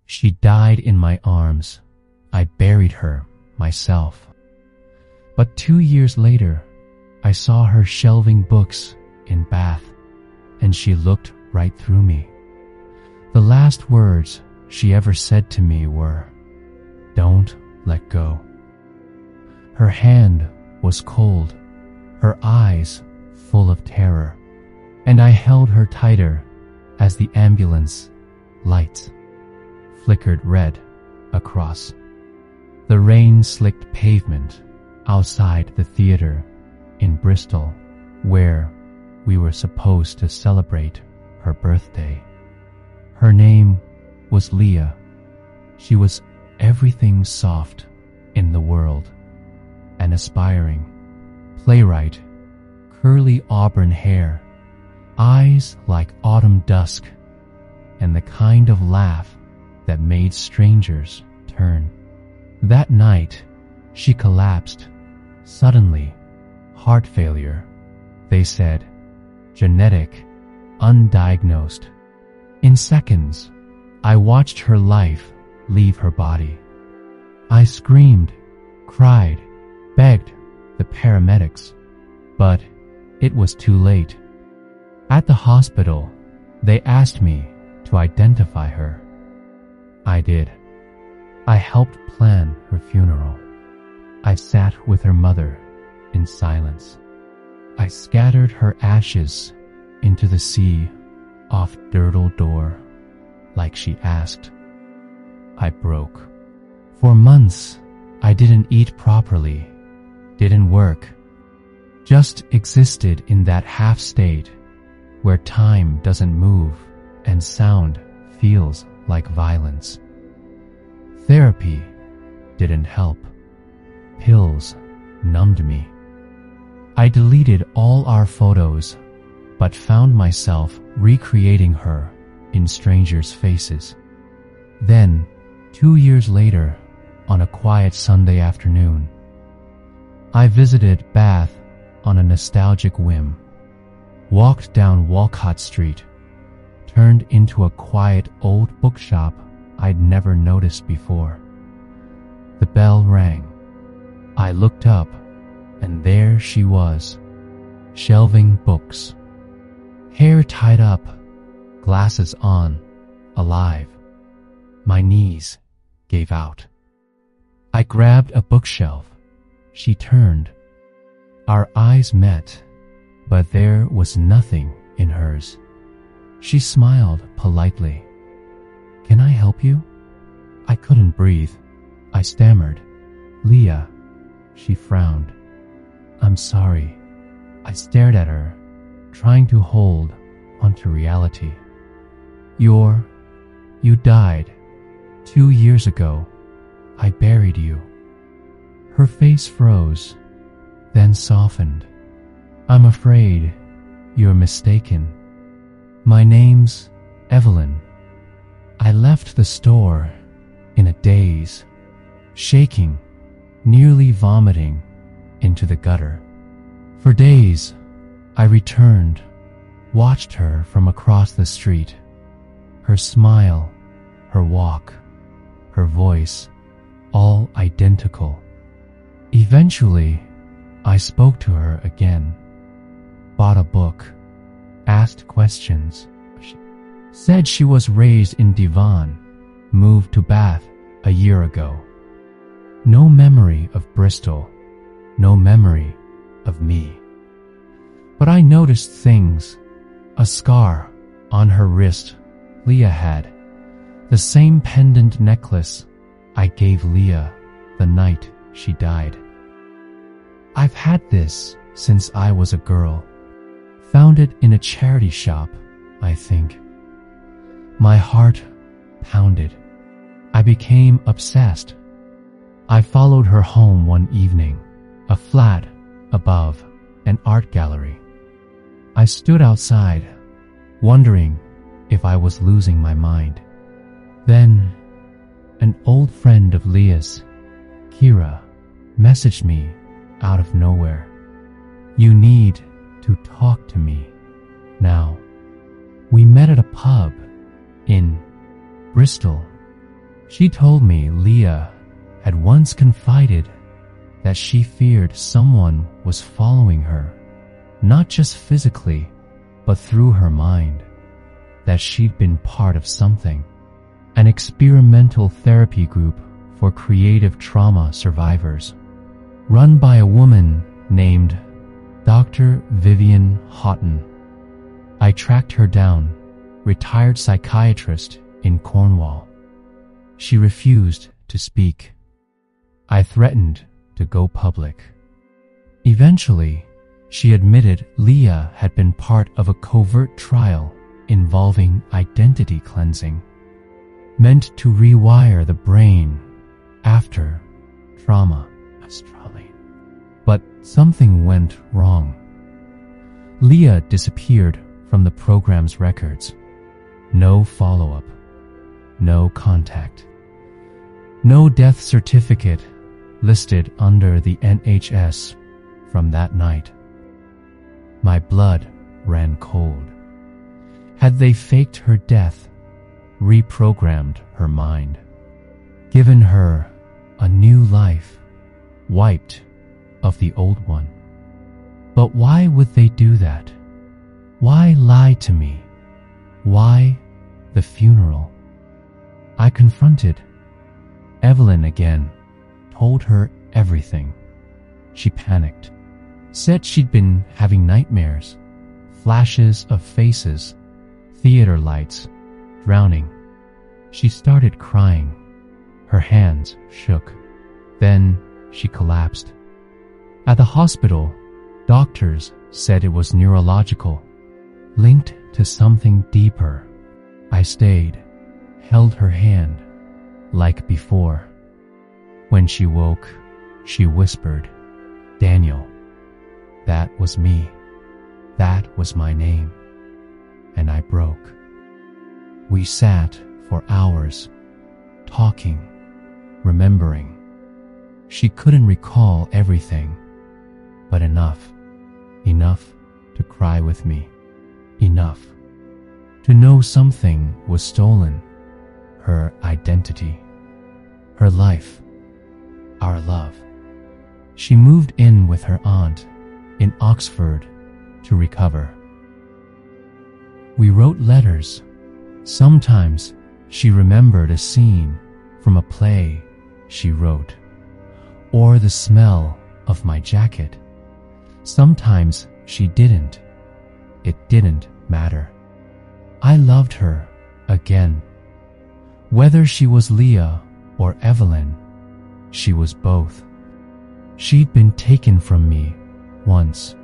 She died in my arms. I buried her myself. But 2 years later, I saw her shelving books in Bath, and she looked right through me. The last words she ever said to me were, "Don't let go." Her hand was cold, her eyes full of terror, and I held her tighter as the ambulance lights flickered red across the rain-slicked pavement outside the theater in Bristol, where we were supposed to celebrate her birthday. Her name was Leah. She was everything soft in the world: an aspiring playwright, curly auburn hair, eyes like autumn dusk, and the kind of laugh that made strangers turn. That night, she collapsed, suddenly. Heart failure, they said. Genetic, undiagnosed. In seconds, I watched her life leave her body. I screamed, cried, begged the paramedics, but it was too late. At the hospital, they asked me to identify her. I did. I helped plan her funeral. I sat with her mother in silence. I scattered her ashes into the sea off Durdle Door, like she asked. I broke. For months, I didn't eat properly, didn't work, just existed in that half state where time doesn't move and sound feels like violence. Therapy didn't help. Pills numbed me. I deleted all our photos, but found myself recreating her in strangers' faces. Then, 2 years later, on a quiet Sunday afternoon, I visited Bath on a nostalgic whim, walked down Walcott Street, turned into a quiet old bookshop I'd never noticed before. The bell rang. I looked up, and there she was, shelving books, hair tied up, glasses on, alive. My knees gave out. I grabbed a bookshelf. She turned. Our eyes met, but there was nothing in hers. She smiled politely. "Can I help you?" I couldn't breathe. I stammered. "Leah." She frowned. "I'm sorry." I stared at her, trying to hold onto reality. You died 2 years ago. I buried you." Her face froze, then softened. "I'm afraid you're mistaken. My name's Evelyn." I left the store in a daze, shaking, nearly vomiting into the gutter. For days, I returned, watched her from across the street. Her smile, her walk, her voice, all identical. Eventually, I spoke to her again, bought a book, asked questions. She said she was raised in Devon, moved to Bath a year ago. No memory of Bristol, no memory of me. But I noticed things. A scar on her wrist Leah had, the same pendant necklace I gave Leah the night she died. I've had this since I was a girl. Found it in a charity shop, I think. My heart pounded. I became obsessed. I followed her home one evening, a flat above an art gallery. I stood outside, wondering if I was losing my mind. Then, an old friend of Leah's, Kira, messaged me out of nowhere. "You need to talk to me now." We met at a pub in Bristol. She told me Leah had once confided that she feared someone was following her, not just physically, but through her mind, that she'd been part of something, an experimental therapy group for creative trauma survivors, run by a woman named Dr. Vivian Houghton. I tracked her down, retired psychiatrist in Cornwall. She refused to speak. I threatened to go public. Eventually, she admitted Leah had been part of a covert trial involving identity cleansing, meant to rewire the brain after trauma. But something went wrong. Leah disappeared from the program's records. No follow-up, no contact, no death certificate listed under the NHS from that night. My blood ran cold. Had they faked her death, reprogrammed her mind, given her a new life, wiped of the old one? But why would they do that? Why lie to me? Why the funeral? I confronted Evelyn again, told her everything. She panicked, said she'd been having nightmares, flashes of faces, theater lights, drowning. She started crying. Her hands shook. Then she collapsed. At the hospital, doctors said it was neurological, linked to something deeper. I stayed, held her hand, like before. When she woke, she whispered, "Daniel." That was me. That was my name. And I broke. We sat for hours, talking, remembering. She couldn't recall everything, but enough to cry with me, enough to know something was stolen, her identity, her life, our love. She moved in with her aunt in Oxford to recover. We wrote letters. Sometimes she remembered a scene from a play she wrote, or the smell of my jacket. Sometimes she didn't. It didn't matter. I loved her again. Whether she was Leah or Evelyn, she was both. She'd been taken from me once.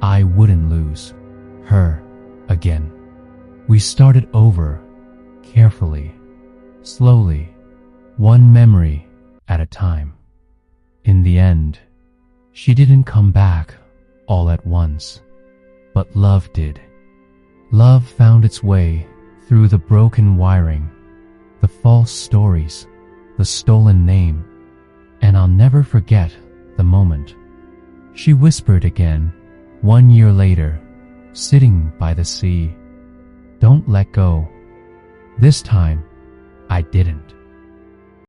I wouldn't lose her again. We started over, carefully, slowly, one memory at a time. In the end, she didn't come back all at once, but love did. Love found its way through the broken wiring, the false stories, the stolen name, and I'll never forget the moment. She whispered again, 1 year later, sitting by the sea, "Don't let go." This time, I didn't.